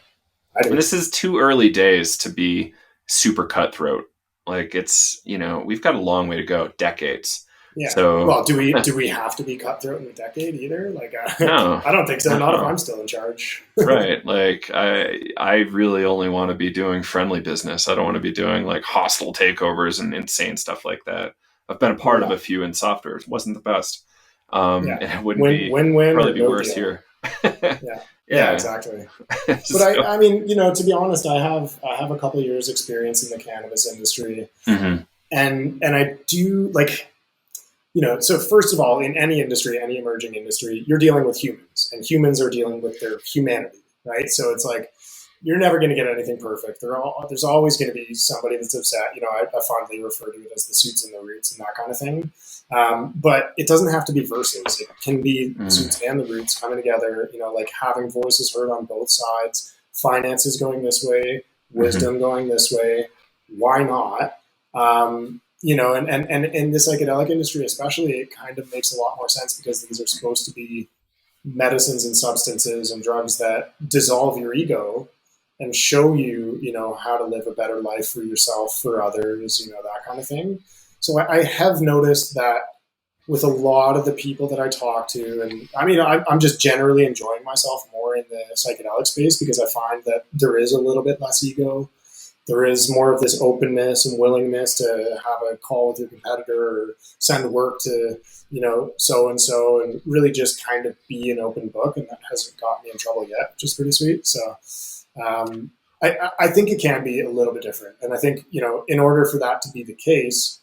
I do. This is too early days to be super cutthroat. Like it's, we've got a long way to go, decades. Yeah. So, well, do we have to be cutthroat in a decade either? Like, no, I don't think so. Not if I'm still in charge. Right. Like I really only want to be doing friendly business. I don't want to be doing like hostile takeovers and insane stuff like that. I've been a part of a few in software. It wasn't the best. And it wouldn't probably be worse here. Yeah, exactly. But I mean, to be honest, I have a couple of years experience in the cannabis industry, and I do like, so first of all, in any industry, any emerging industry, you're dealing with humans, and humans are dealing with their humanity, right? So it's like, you're never going to get anything perfect. There's always going to be somebody that's upset. I fondly refer to it as the suits and the roots and that kind of thing. But it doesn't have to be versus. It can be suits and the roots coming together, like having voices heard on both sides, finances going this way, wisdom going this way. Why not? And in the psychedelic industry, especially, it kind of makes a lot more sense because these are supposed to be medicines and substances and drugs that dissolve your ego and show you, how to live a better life for yourself, for others, that kind of thing. So I have noticed that with a lot of the people that I talk to, and I mean, I'm just generally enjoying myself more in the psychedelic space because I find that there is a little bit less ego. There is more of this openness and willingness to have a call with your competitor or send work to, so-and-so, and really just kind of be an open book. And that hasn't gotten me in trouble yet, which is pretty sweet. So I think it can be a little bit different. And I think, in order for that to be the case,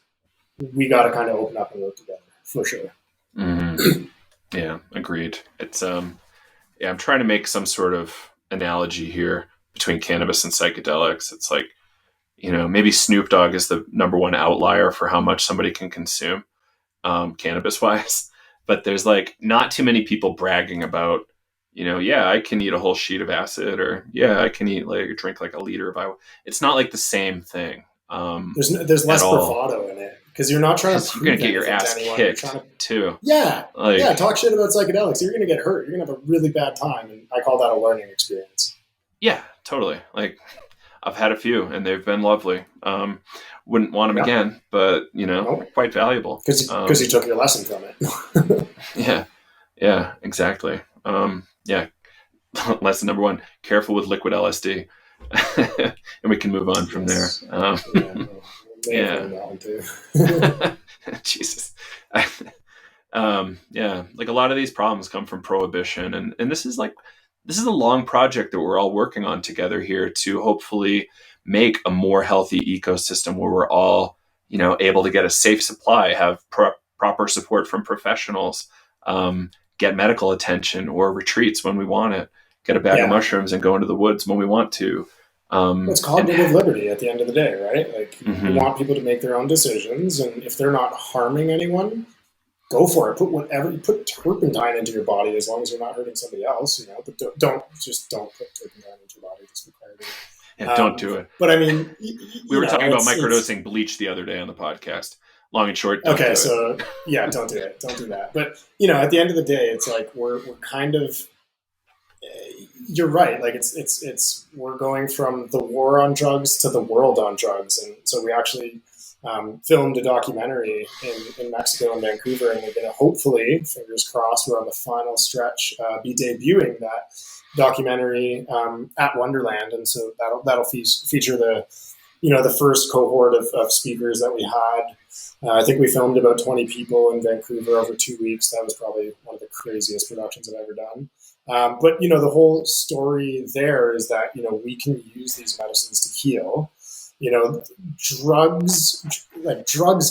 we got to kind of open up and work together for sure. Yeah, agreed. It's, I'm trying to make some sort of analogy here between cannabis and psychedelics. It's like, maybe Snoop Dogg is the number one outlier for how much somebody can consume, cannabis wise, but there's like not too many people bragging about, I can eat a whole sheet of acid, or I can eat drink like a liter of ayahuasca. It's not like the same thing. There's less bravado in it because you're not trying to. You're gonna get your ass kicked too. Yeah, talk shit about psychedelics. You're gonna get hurt. You're gonna have a really bad time, and I call that a learning experience. Yeah, totally. Like I've had a few, and they've been lovely. Wouldn't want them again, but quite valuable because you took your lesson from it. Yeah, exactly. Lesson number one: careful with liquid LSD, and we can move on from there. Jesus. Like a lot of these problems come from prohibition, and this is a long project that we're all working on together here to hopefully make a more healthy ecosystem where we're all, able to get a safe supply, have proper support from professionals, get medical attention or retreats when we want it, get a bag of mushrooms and go into the woods when we want to. It's cognitive liberty at the end of the day, right? Like you want people to make their own decisions, and if they're not harming anyone, go for it. Put turpentine into your body as long as you're not hurting somebody else, but don't put turpentine into your body. Just don't do it. But I mean, we were talking about microdosing bleach the other day on the podcast. Long and short. Don't do it. So yeah, don't do it. Don't do that. But at the end of the day, it's like we're kind of. You're right. Like it's we're going from the war on drugs to the world on drugs, and so we actually filmed a documentary in Mexico and Vancouver, and we're going to hopefully, fingers crossed, we're on the final stretch, be debuting that documentary at Wonderland, and so that'll feature the first cohort of speakers that we had. I think we filmed about 20 people in Vancouver over 2 weeks. That was probably one of the craziest productions I've ever done. But the whole story there is that we can use these medicines to heal. Drugs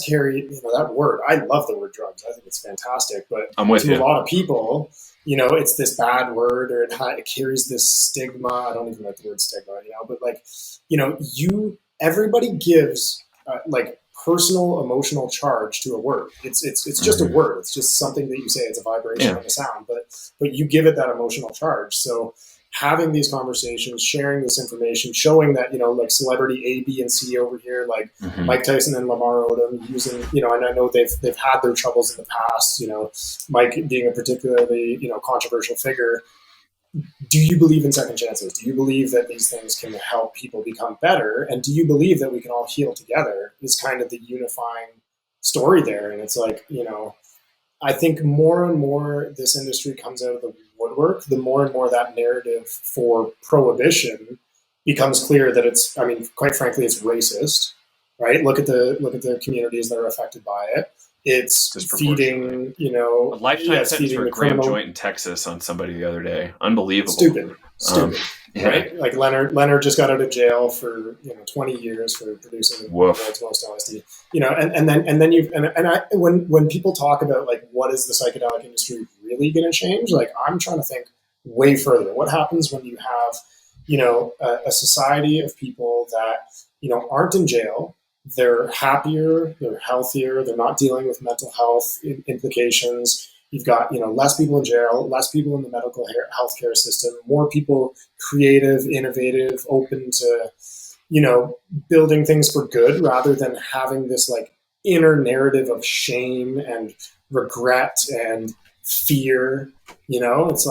carry that word. I love the word drugs. I think it's fantastic. But I'm with you. A lot of people, it's this bad word, or it carries this stigma. I don't even like the word stigma. But everybody gives personal emotional charge to a word. It's just a word. It's just something that you say. It's a vibration and a sound, but you give it that emotional charge. So having these conversations, sharing this information, showing that celebrity A, B, and C over here, Mike Tyson and Lamar Odom using, and I know they've had their troubles in the past. Mike being a particularly controversial figure. Do you believe in second chances? Do you believe that these things can help people become better? And do you believe that we can all heal together? Is kind of the unifying story there. And it's I think more and more this industry comes out of the woodwork, the more and more that narrative for prohibition becomes clear that quite frankly, it's racist, right? Look at the communities that are affected by it. It's feeding, a lifetime sentence for a gram joint in Texas on somebody the other day. Unbelievable. Stupid. Right? Like Leonard just got out of jail for 20 years for producing the world's most LSD. When people talk about what is the psychedelic industry really going to change? I'm trying to think way further. What happens when you have a society of people that aren't in jail? They're happier, they're healthier, they're not dealing with mental health implications. You've got, less people in jail, less people in the medical healthcare system, more people creative, innovative, open to, building things for good rather than having this inner narrative of shame and regret and fear. It's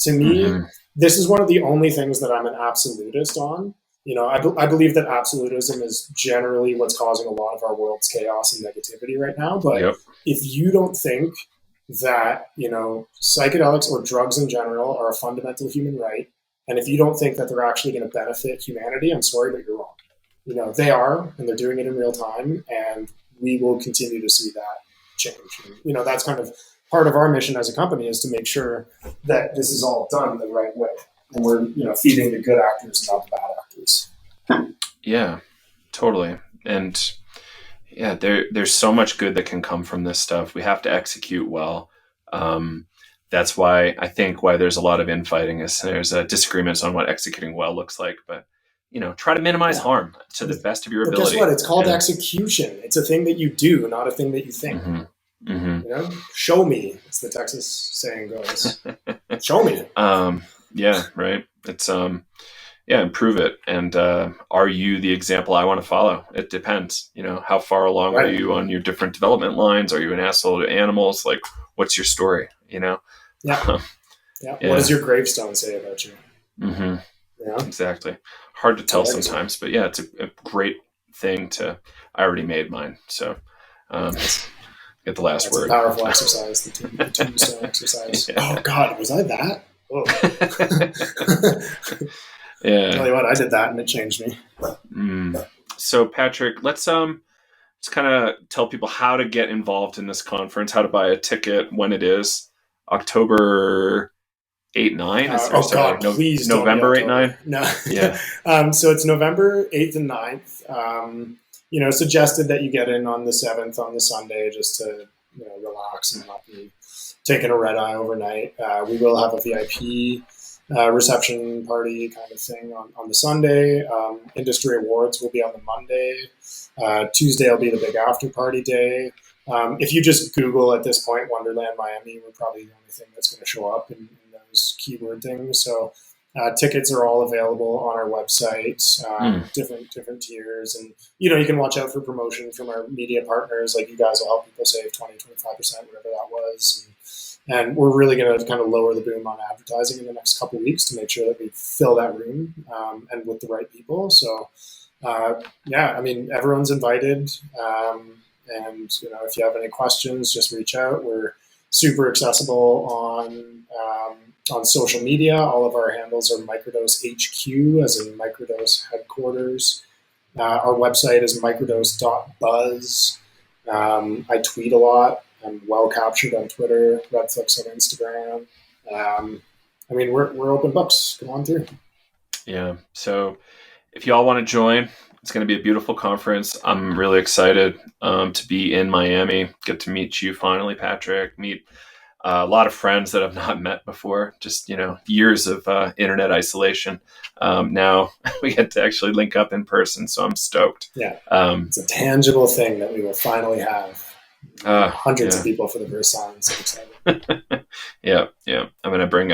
to me, this is one of the only things that I'm an absolutist on. I believe that absolutism is generally what's causing a lot of our world's chaos and negativity right now. But if you don't think that, psychedelics or drugs in general are a fundamental human right, and if you don't think that they're actually going to benefit humanity, I'm sorry, but you're wrong. They are, and they're doing it in real time, and we will continue to see that change. And, that's kind of part of our mission as a company, is to make sure that this is all done the right way. And we're, feeding the good actors and not the bad actors. Yeah, totally. And yeah, there's so much good that can come from this stuff. We have to execute well. That's why there's a lot of infighting is there's disagreements on what executing well looks like. But, try to minimize harm to the best of your ability. Guess what? It's called execution. It's a thing that you do, not a thing that you think. Show me, as the Texas saying goes. Show me. Yeah, right. It's improve it. And are you the example I want to follow? It depends. How far along are you on your different development lines? Are you an asshole to animals? What's your story? Yeah. What does your gravestone say about you? Yeah, exactly. Hard to tell sometimes, but yeah, it's a great thing to. I already made mine, so get the last word. A powerful exercise, the tombstone exercise. Yeah. Oh God, was I that? Whoa. Yeah. Tell you what, I did that and it changed me. So Patrick, let's kind of tell people how to get involved in this conference, how to buy a ticket, when it is. October 8, 9? Please November 8, 9? No. Yeah. So it's November 8th and 9th. Suggested that you get in on the 7th on the Sunday just to relax relax and not be taking a red eye overnight. We will have a VIP reception party kind of thing on the Sunday. Industry awards will be on the Monday. Tuesday will be the big after party day. If you just Google at this point Wonderland Miami, we're probably the only thing that's going to show up in those keyword things. So tickets are all available on our website, different tiers. And, you can watch out for promotion from our media partners. Like, you guys will help people save 20, 25%, whatever that was. And we're really going to kind of lower the boom on advertising in the next couple of weeks to make sure that we fill that room and with the right people. So, everyone's invited. And, if you have any questions, just reach out. We're super accessible on social media. All of our handles are Microdose HQ, as in Microdose headquarters. Our website is microdose.buzz. I tweet a lot. I'm well captured on Twitter, Redflix on Instagram. We're open books. Come on through. Yeah. So if you all want to join, it's going to be a beautiful conference. I'm really excited to be in Miami, get to meet you finally, Patrick, meet a lot of friends that I've not met before, just, years of internet isolation. Now we get to actually link up in person. So I'm stoked. Yeah. It's a tangible thing that we will finally have. Hundreds of people for the first time. So excited. Yeah. I'm going to bring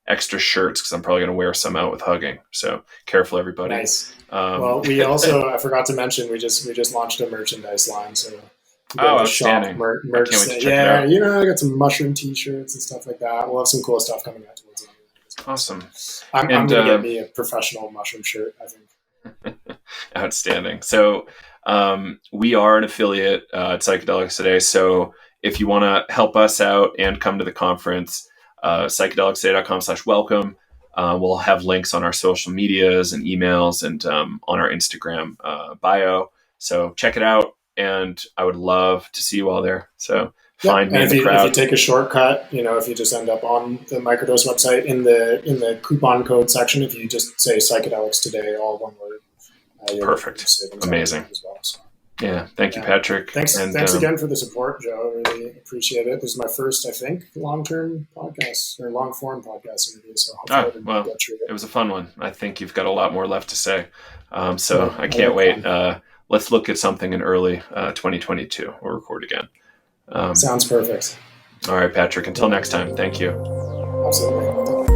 extra shirts because I'm probably going to wear some out with hugging. So careful, everybody. Nice. Well, we also, I forgot to mention, we just launched a merchandise line. So outstanding. Merch. I can't wait to check it out. I got some mushroom t-shirts and stuff like that. We'll have some cool stuff coming out towards the end of the year. Awesome. I'm going to get me a professional mushroom shirt, I think. Outstanding. So we are an affiliate at Psychedelics today. So if you want to help us out and come to the conference, psychedelicstoday.com/welcome. We'll have links on our social medias and emails and on our Instagram bio. So check it out. And I would love to see you all there. So find me in the crowd. If you take a shortcut, if you just end up on the Microdose website in the coupon code section, if you just say Psychedelics Today, all one word. Perfect. Amazing. As well, so. Yeah. Thank you, Patrick. Thanks again for the support, Joe. I really appreciate it. This is my first, I think, long-term podcast or long-form podcast interview. So it was a fun one. I think you've got a lot more left to say. So I can't wait. Let's look at something in early 2022. We'll record again. Sounds perfect. All right, Patrick. Until next time. Thank you. Absolutely.